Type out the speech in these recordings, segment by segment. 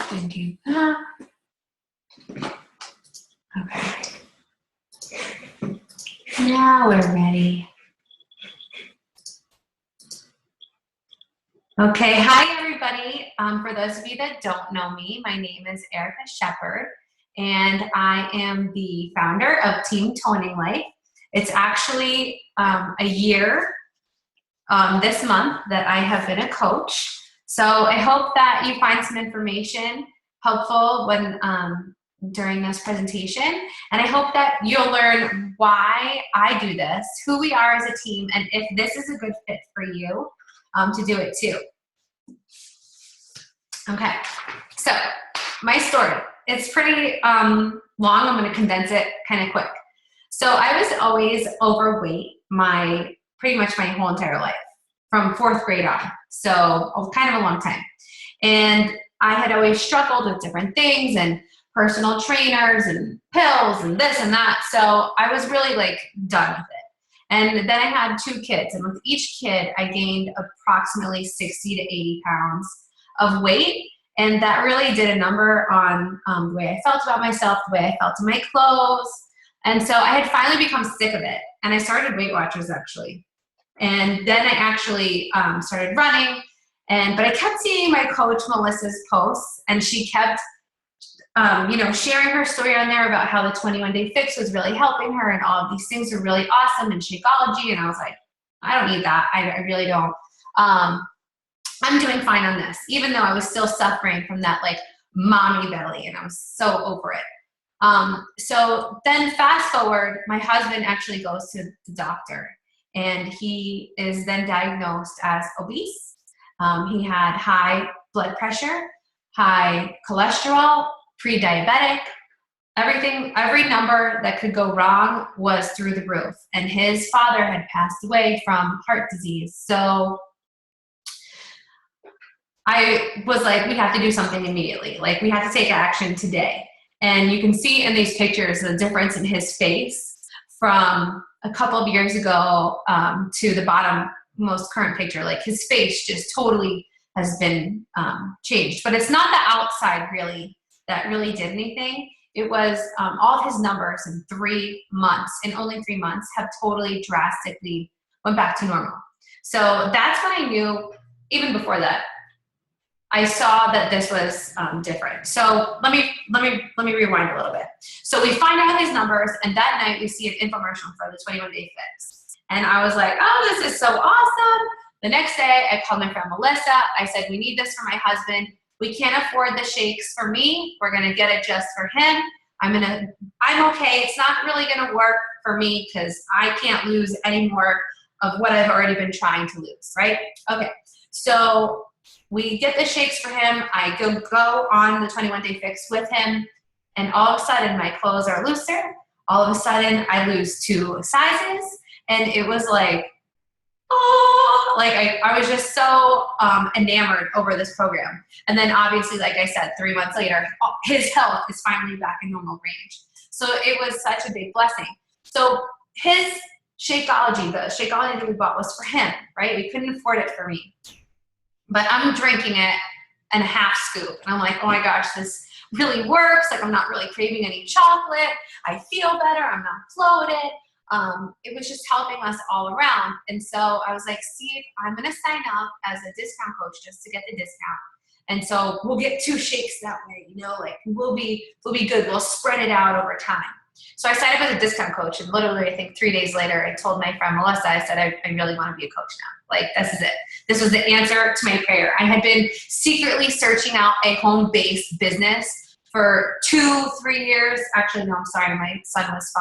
Thinking. Okay. Now we're ready. Okay, hi everybody. For those of you that don't know me, my name is Erica Shepard, and I am the founder of Team Toning Life. It's actually a year this month that I have been a coach. So I hope that you find some information helpful when during this presentation, and I hope that you'll learn why I do this, who we are as a team, and if this is a good fit for you to do it too. Okay, so my story, it's pretty long. I'm going to condense it kind of quick. So I was always overweight pretty much my whole entire life, from 4th grade on, so kind of a long time. And I had always struggled with different things and personal trainers and pills and this and that, so I was really like done with it. And then I had 2 kids, and with each kid I gained approximately 60 to 80 pounds of weight, and that really did a number on the way I felt about myself, the way I felt in my clothes. And so I had finally become sick of it, and I started Weight Watchers actually. And then I actually started running, but I kept seeing my coach Melissa's posts, and she kept sharing her story on there about how the 21-day fix was really helping her, and all of these things are really awesome, and Shakeology, and I was like, I don't need that. I really don't. I'm doing fine on this, even though I was still suffering from that like mommy belly, and I was so over it. So then fast forward, my husband actually goes to the doctor, and he is then diagnosed as obese. He had high blood pressure, high cholesterol, pre-diabetic, everything, every number that could go wrong was through the roof. And his father had passed away from heart disease. So I was like, we have to do something immediately. Like, we have to take action today. And you can see in these pictures the difference in his face from a couple of years ago to the bottom most current picture. Like, his face just totally has been changed. But it's not the outside really that really did anything. It was all of his numbers in 3 months, in only 3 months, have totally drastically went back to normal. So that's when I knew, even before that, I saw that this was different. So let me rewind a little bit. So we find out his numbers, and that night we see an infomercial for the 21-day fix. And I was like, oh, this is so awesome. The next day I called my friend Melissa. I said, we need this for my husband. We can't afford the shakes for me. We're gonna get it just for him. I'm okay. It's not really gonna work for me because I can't lose any more of what I've already been trying to lose, right? Okay, so we get the shakes for him. I go on the 21-day fix with him, and all of a sudden my clothes are looser. All of a sudden I lose 2 sizes, and it was like, oh, like I was just so enamored over this program. And then obviously, like I said, 3 months later, his health is finally back in normal range. So it was such a big blessing. So his Shakeology, the Shakeology that we bought was for him, right? We couldn't afford it for me. But I'm drinking it and a half scoop. And I'm like, oh my gosh, this really works. Like, I'm not really craving any chocolate. I feel better. I'm not bloated. It was just helping us all around. And so I was like, Steve, I'm going to sign up as a discount coach just to get the discount. And so we'll get 2 shakes that way, like we'll be good. We'll spread it out over time. So I signed up as a discount coach, and literally I think 3 days later, I told my friend Melissa, I said, I really want to be a coach now. Like, this is it. This was the answer to my prayer. I had been secretly searching out a home-based business for 2-3 years. Actually, no, I'm sorry. My son was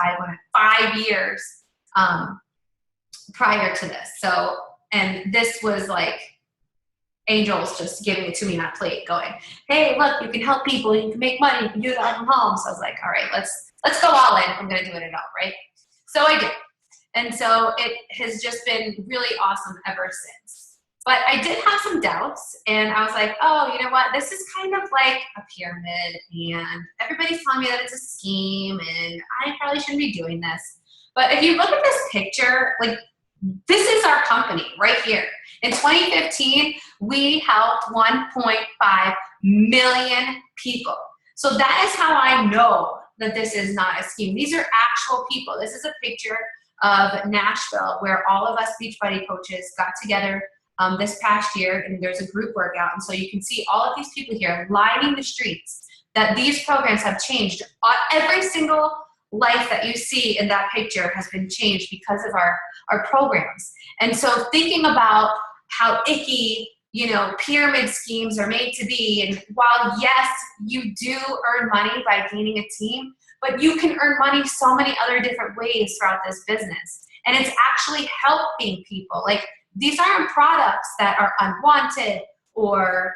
5 years prior to this. So, and this was like angels just giving it to me on a plate going, hey, look, you can help people. You can make money. You can do that from home. So I was like, all right, let's go all in. I'm going to do it all, right? So I did. And so it has just been really awesome ever since. But I did have some doubts, and I was like, oh, you know what? This is kind of like a pyramid, and everybody's telling me that it's a scheme, and I probably shouldn't be doing this. But if you look at this picture, like, this is our company right here. In 2015, we helped 1.5 million people. So that is how I know that this is not a scheme. These are actual people. This is a picture of Nashville where all of us Beachbody coaches got together this past year, and there's a group workout. And so you can see all of these people here lining the streets, that these programs have changed. Every single life that you see in that picture has been changed because of our programs. And so thinking about how icky, you know, pyramid schemes are made to be, and while yes, you do earn money by gaining a team, but you can earn money so many other different ways throughout this business. And it's actually helping people. Like, these aren't products that are unwanted or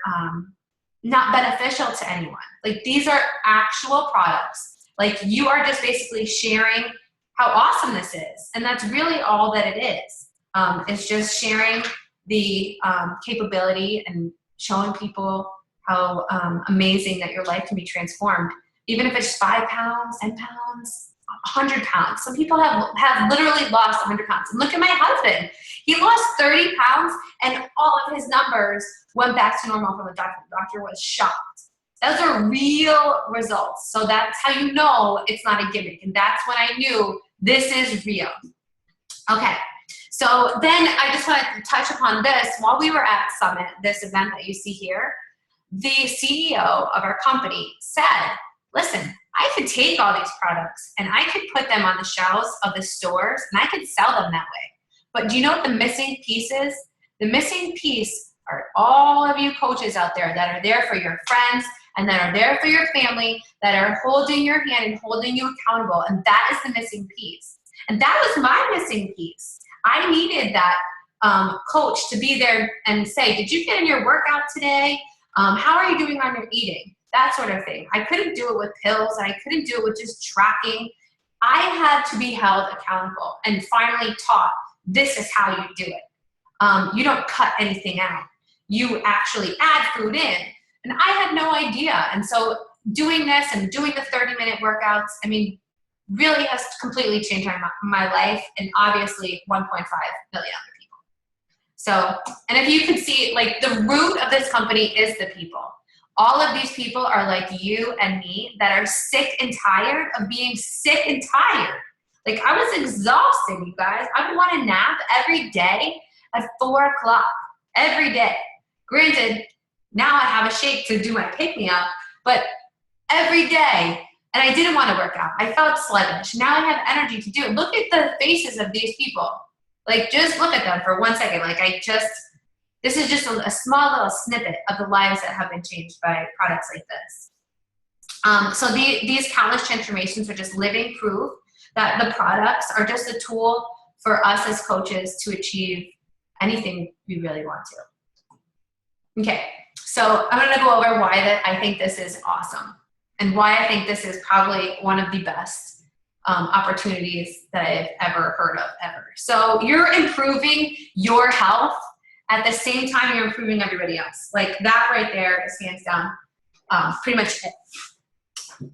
not beneficial to anyone. Like, these are actual products. Like, you are just basically sharing how awesome this is. And that's really all that it is. It's just sharing the capability and showing people how amazing that your life can be transformed. Even if it's 5 pounds, 10 pounds, 100 pounds. Some people have literally lost 100 pounds. And look at my husband. He lost 30 pounds and all of his numbers went back to normal from the doctor. The doctor was shocked. Those are real results. So that's how you know it's not a gimmick. And that's when I knew this is real. Okay. So then I just wanted to touch upon this. While we were at Summit, this event that you see here, the CEO of our company said, listen, I could take all these products and I could put them on the shelves of the stores and I could sell them that way. But do you know what the missing piece is? The missing piece are all of you coaches out there that are there for your friends and that are there for your family, that are holding your hand and holding you accountable. And that is the missing piece. And that was my missing piece. I needed that coach to be there and say, did you get in your workout today? How are you doing on your eating? That sort of thing. I couldn't do it with pills. I couldn't do it with just tracking. I had to be held accountable and finally taught this is how you do it. You don't cut anything out. You actually add food in. And I had no idea. And so doing this and doing the 30-minute workouts, I mean, really has completely changed my life, and obviously 1.5 million other people. So, and if you can see, like, the root of this company is the people. All of these people are like you and me that are sick and tired of being sick and tired. Like, I was exhausted, you guys. I would want to nap every day at 4 o'clock, every day. Granted, now I have a shake to do my pick-me-up, but every day, and I didn't want to work out. I felt sluggish. Now I have energy to do it. Look at the faces of these people. Like, just look at them for 1 second. Like, this is just a small little snippet of the lives that have been changed by products like this. So these countless transformations are just living proof that the products are just a tool for us as coaches to achieve anything we really want to. Okay, so I'm gonna go over why that I think this is awesome and why I think this is probably one of the best opportunities that I've ever heard of, ever. So you're improving your health at the same time you're improving everybody else. Like, that right there is hands down pretty much it.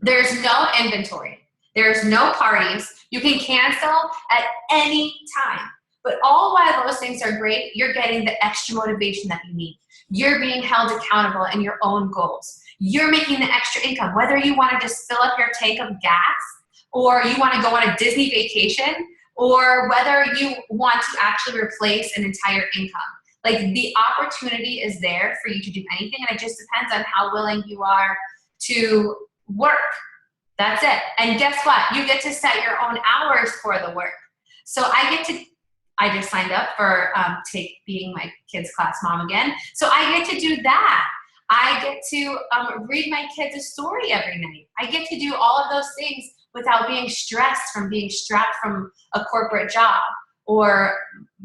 There's no inventory. There's no parties. You can cancel at any time. But all while those things are great, you're getting the extra motivation that you need. You're being held accountable in your own goals. You're making the extra income, whether you want to just fill up your tank of gas, or you want to go on a Disney vacation, or whether you want to actually replace an entire income. Like, the opportunity is there for you to do anything, and it just depends on how willing you are to work. That's it. And guess what? You get to set your own hours for the work. So I just signed up for being my kids' class mom again. So I get to do that. I get to read my kids a story every night. I get to do all of those things without being stressed from being strapped from a corporate job, or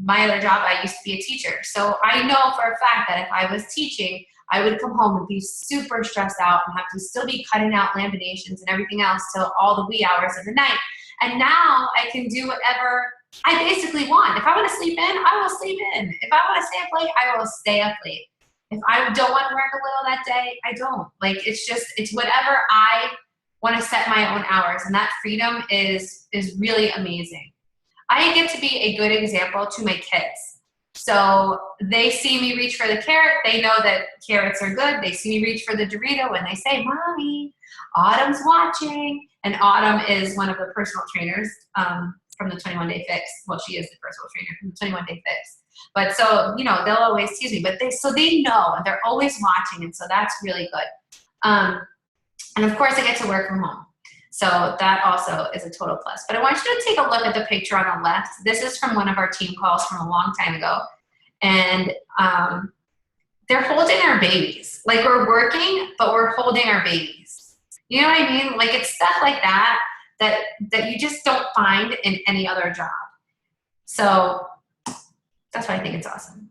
my other job, I used to be a teacher. So I know for a fact that if I was teaching, I would come home and be super stressed out and have to still be cutting out laminations and everything else till all the wee hours of the night. And now I can do whatever I basically want. If I want to sleep in, I will sleep in. If I want to stay up late, I will stay up late. If I don't want to work a little that day, I don't. Like, it's whatever I want to set my own hours. And that freedom is really amazing. I get to be a good example to my kids. So they see me reach for the carrot. They know that carrots are good. They see me reach for the Dorito and they say, Mommy, Autumn's watching. And Autumn is one of the personal trainers from the 21 Day Fix. Well, she is the personal trainer from the 21 Day Fix. But so, you know, they'll always tease me, but so they know, and they're always watching. And so that's really good. And of course I get to work from home. So that also is a total plus. But I want you to take a look at the picture on the left. This is from one of our team calls from a long time ago. And they're holding our babies. Like, we're working, but we're holding our babies. You know what I mean? Like, it's stuff like that you just don't find in any other job. So that's why I think it's awesome.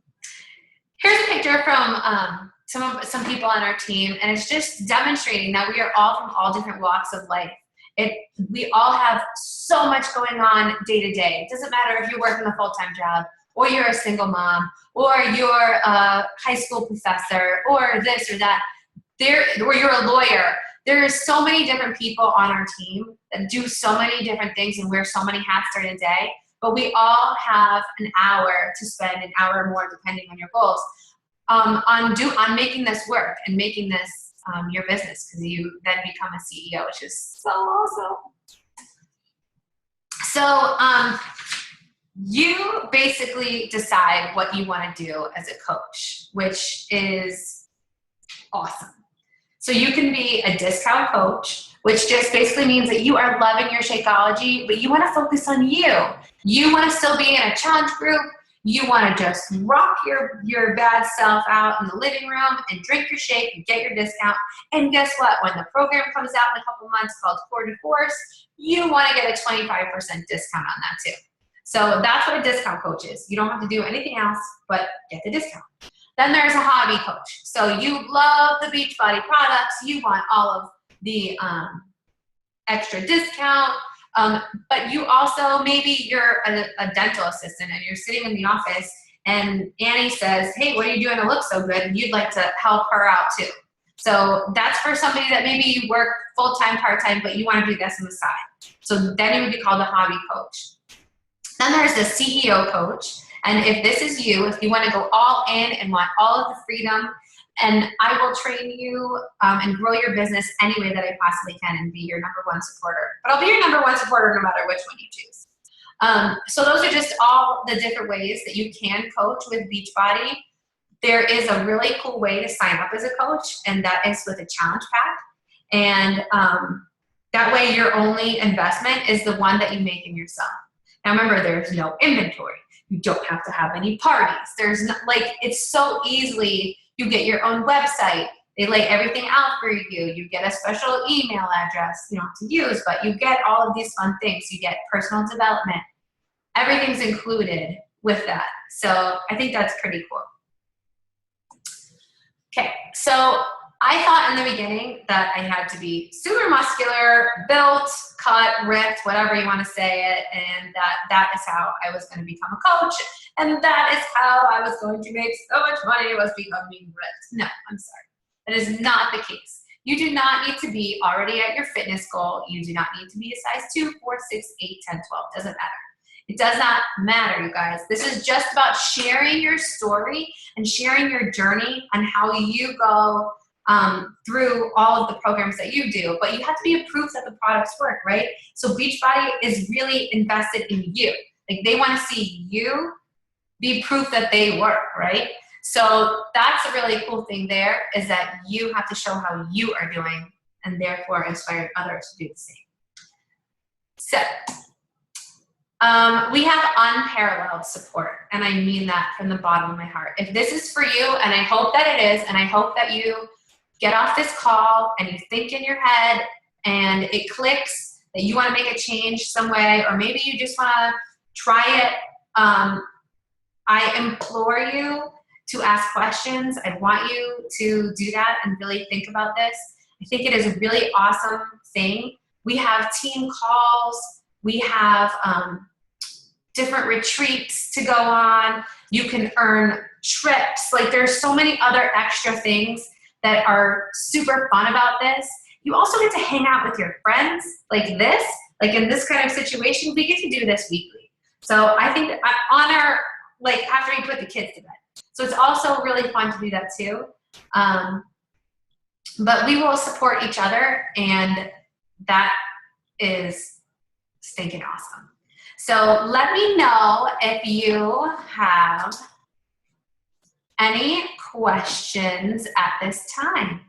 Here's a picture from some people on our team, and it's just demonstrating that we are all from all different walks of life. We all have so much going on day to day. It doesn't matter if you're working a full-time job, or you're a single mom, or you're a high school professor, or this or that, or you're a lawyer. There are so many different people on our team that do so many different things and wear so many hats during the day, but we all have an hour to spend, an hour or more, depending on your goals, on making this work and making this your business, because you then become a CEO, which is so awesome. So you basically decide what you want to do as a coach, which is awesome. So you can be a discount coach, which just basically means that you are loving your Shakeology, but you want to focus on you. You want to still be in a challenge group. You want to just rock your bad self out in the living room and drink your shake and get your discount. And guess what? When the program comes out in a couple months called Core to Force, you want to get a 25% discount on that too. So that's what a discount coach is. You don't have to do anything else but get the discount. Then there's a hobby coach. So you love the Beachbody products. You want all of the extra discount. But you also, maybe you're a dental assistant and you're sitting in the office and Annie says, hey, what are you doing to look so good? And you'd like to help her out too. So that's for somebody that maybe you work full-time, part-time, but you want to do this on the side. So then it would be called a hobby coach. Then there's the CEO coach. And if this is you, if you want to go all in and want all of the freedom, and I will train you and grow your business any way that I possibly can and be your #1 supporter. But I'll be your #1 supporter no matter which one you choose. So those are just all the different ways that you can coach with Beachbody. There is a really cool way to sign up as a coach, and that is with a challenge pack. And that way your only investment is the one that you make in yourself. Now remember, there's no inventory. You don't have to have any parties. There's no, like, it's so easily, you get your own website. They lay everything out for you. You get a special email address you don't have to use, but you get all of these fun things. You get personal development. Everything's included with that. So I think that's pretty cool. Okay, so I thought in the beginning that I had to be super muscular, built, cut, ripped, whatever you want to say it, and that is how I was going to become a coach, and that is how I was going to make so much money, was becoming ripped. No, I'm sorry. That is not the case. You do not need to be already at your fitness goal. You do not need to be a size 2, 4, 6, 8, 10, 12. Doesn't matter. It does not matter, you guys. This is just about sharing your story and sharing your journey on how you go through all of the programs that you do, but you have to be a proof that the products work, right? So Beachbody is really invested in you. Like, they want to see you be proof that they work, right? So that's a really cool thing there, is that you have to show how you are doing and therefore inspire others to do the same. So we have unparalleled support, and I mean that from the bottom of my heart. If this is for you, and I hope that it is, and I hope that you get off this call and you think in your head and it clicks that you want to make a change some way, or maybe you just want to try it, I implore you to ask questions. I want you to do that and really think about this. I think it is a really awesome thing. We have team calls. We have different retreats to go on. You can earn trips. Like, there's so many other extra things that are super fun about this. You also get to hang out with your friends like this, like in this kind of situation. We get to do this weekly. So I think that like after you put the kids to bed. So it's also really fun to do that too. But we will support each other, and that is stinking awesome. So let me know if you have any questions at this time.